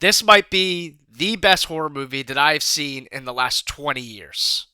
This might be the best horror movie that I've seen in the last 20 years.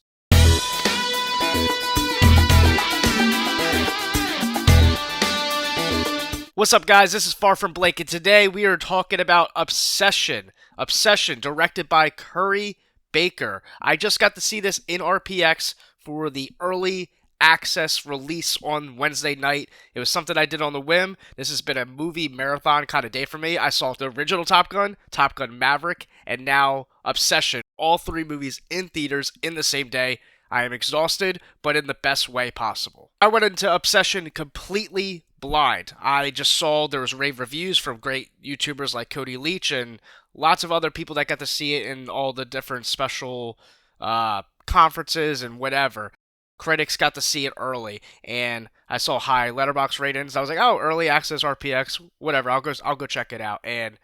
What's up, guys? This is Far From Blake, and today we are talking about Obsession. Obsession, directed by Curry Baker. I just got to see this in RPX for the early access release on Wednesday night. It was something I did on the whim. This has been a movie marathon kind of day for me. I saw the original Top Gun, Top Gun Maverick, and now Obsession. All three movies in theaters in the same day. I am exhausted, but in the best way possible. I went into Obsession completely blind. I just saw there was rave reviews from great YouTubers like Cody Leach and lots of other people that got to see it in all the different special conferences and whatever. Critics got to see it early, and I saw high letterbox ratings. I was like, "Oh, early access RPX, whatever. I'll go check it out." And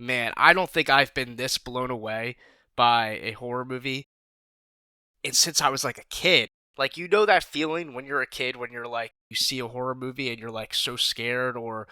man, I don't think I've been this blown away by a horror movie and since I was like a kid. Like, you know that feeling when you're a kid, when you're like, you see a horror movie and you're like so scared, or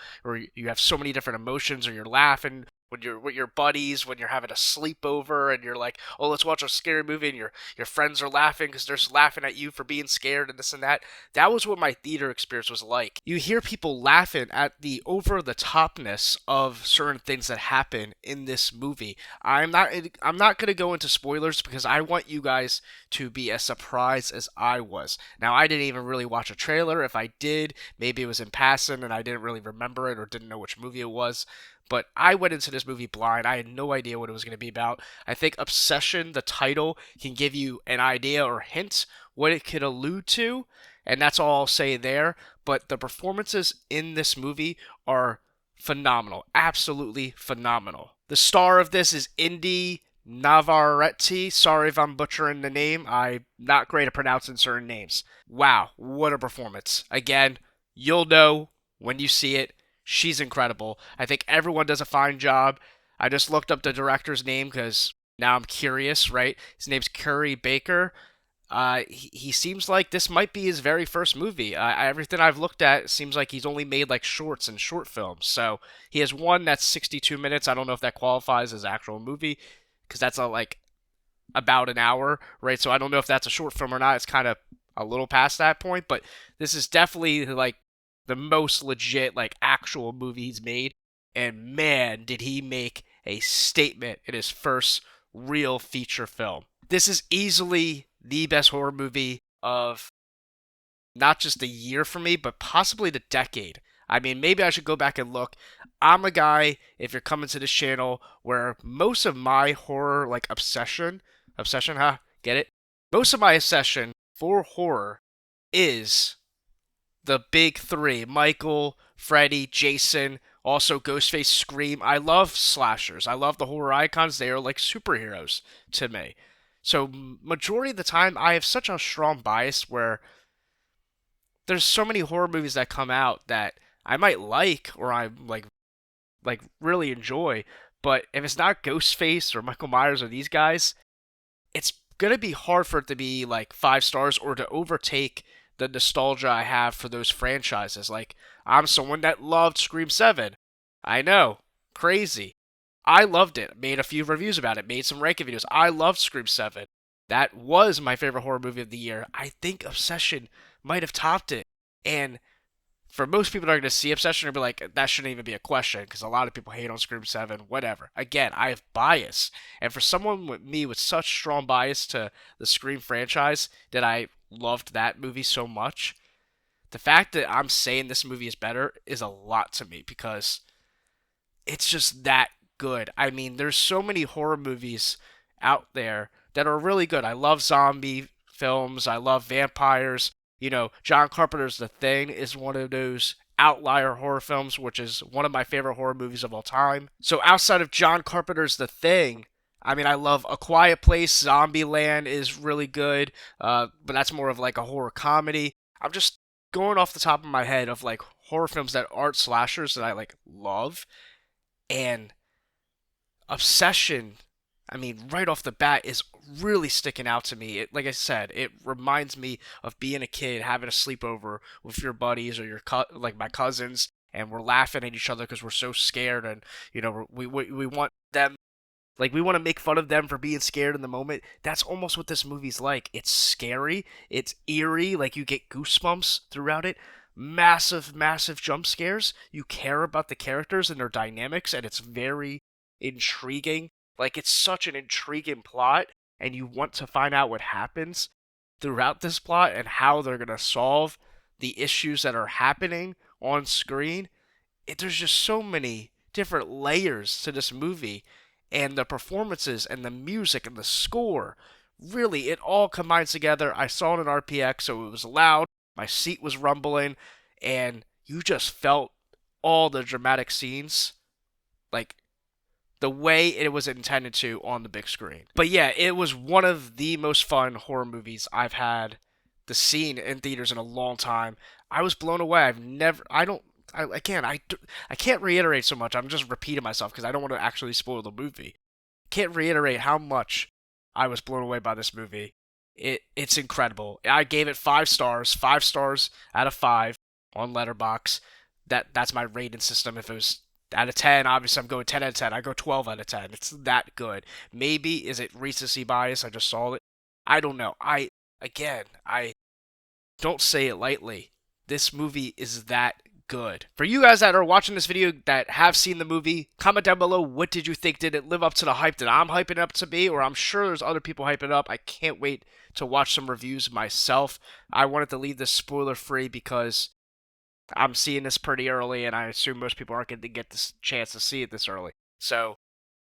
you have so many different emotions, or you're laughing when you're with your buddies, when you're having a sleepover and you're like, oh, let's watch a scary movie, and your friends are laughing because they're just laughing at you for being scared and this and that. That was what my theater experience was like. You hear people laughing at the over the topness of certain things that happen in this movie. I'm not going to go into spoilers because I want you guys to be as surprised as I was. Now, I didn't even really watch a trailer. If I did, maybe it was in passing and I didn't really remember it or didn't know which movie it was. But I went into this movie blind. I had no idea what it was going to be about. I think Obsession, the title, can give you an idea or hint what it could allude to, and that's all I'll say there. But the performances in this movie are phenomenal. Absolutely phenomenal. The star of this is Indy Navarrete. Sorry if I'm butchering the name. I'm not great at pronouncing certain names. Wow, what a performance. Again, you'll know when you see it. She's incredible. I think everyone does a fine job. I just looked up the director's name because now I'm curious, right? His name's Curry Baker. He seems like this might be his very first movie. Everything I've looked at seems like he's only made like shorts and short films. So he has one that's 62 minutes. I don't know if that qualifies as actual movie because that's like about an hour, right? So I don't know if that's a short film or not. It's kind of a little past that point, but this is definitely like the most legit, like, actual movie he's made. And man, did he make a statement in his first real feature film. This is easily the best horror movie of not just the year for me, but possibly the decade. I mean, maybe I should go back and look. I'm a guy, if you're coming to this channel, where most of my horror, like, obsession, huh? Get it? Most of my obsession for horror is the big three: Michael, Freddy, Jason, also Ghostface, Scream. I love slashers. I love the horror icons. They are like superheroes to me. So, majority of the time, I have such a strong bias where there's so many horror movies that come out that I might like or I like really enjoy, but if it's not Ghostface or Michael Myers or these guys, it's gonna be hard for it to be like 5 stars or to overtake the nostalgia I have for those franchises. Like, I'm someone that loved Scream 7. I know, crazy. I loved it. Made a few reviews about it. Made some ranking videos. I loved Scream 7. That was my favorite horror movie of the year. I think Obsession might have topped it. And for most people that are going to see Obsession, they'll be like, that shouldn't even be a question because a lot of people hate on Scream 7, whatever. Again, I have bias. And for someone with me with such strong bias to the Scream franchise that I loved that movie so much, the fact that I'm saying this movie is better is a lot to me because it's just that good. I mean, there's so many horror movies out there that are really good. I love zombie films. I love vampires. You know, John Carpenter's The Thing is one of those outlier horror films, which is one of my favorite horror movies of all time. So outside of John Carpenter's The Thing, I mean, I love A Quiet Place. Zombieland is really good, but that's more of like a horror comedy. I'm just going off the top of my head of like horror films that aren't slashers that I like love, and Obsession, I mean, right off the bat, is really sticking out to me. Like I said, it reminds me of being a kid, having a sleepover with your buddies or like my cousins, and we're laughing at each other because we're so scared, and you know we want them Like, we want to make fun of them for being scared in the moment. That's almost what this movie's like. It's scary, it's eerie, like you get goosebumps throughout it. Massive, massive jump scares. You care about the characters and their dynamics, and it's very intriguing. Like, it's such an intriguing plot, and you want to find out what happens throughout this plot and how they're going to solve the issues that are happening on screen. There's just so many different layers to this movie, and the performances and the music and the score, really, it all combines together. I saw it in RPX, so it was loud, my seat was rumbling, and you just felt all the dramatic scenes, like the way it was intended to on the big screen. But yeah, it was one of the most fun horror movies I've had the scene in theaters in a long time. I was blown away. I can't reiterate so much. I'm just repeating myself because I don't want to actually spoil the movie. Can't reiterate how much I was blown away by this movie. It's incredible. I gave it 5 stars, 5 stars out of 5 on Letterbox. That's my rating system. If it was out of 10, obviously I'm going 10 out of 10. I go 12 out of 10. It's that good. Maybe is it recency bias? I just saw it. I don't know. I don't say it lightly. This movie is that good. For you guys that are watching this video that have seen the movie, comment down below, what did you think? Did it live up to the hype that I'm hyping it up to be? Or I'm sure there's other people hyping it up. I can't wait to watch some reviews myself. I wanted to leave this spoiler free because I'm seeing this pretty early, and I assume most people aren't going to get this chance to see it this early. So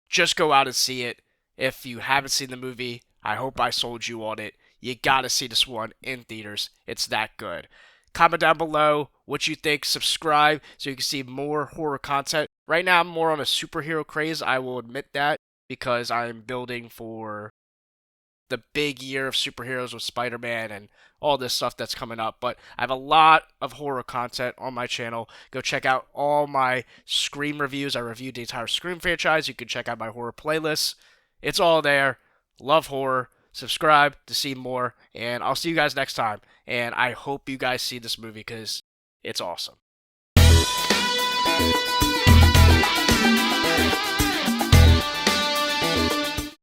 just go out and see it. If you haven't seen the movie, I hope I sold you on it. You gotta see this one in theaters. It's that good. Comment down below what you think. Subscribe so you can see more horror content. Right now, I'm more on a superhero craze. I will admit that because I'm building for the big year of superheroes with Spider-Man and all this stuff that's coming up. But I have a lot of horror content on my channel. Go check out all my Scream reviews. I reviewed the entire Scream franchise. You can check out my horror playlists. It's all there. Love horror. Subscribe to see more. And I'll see you guys next time. And I hope you guys see this movie because it's awesome.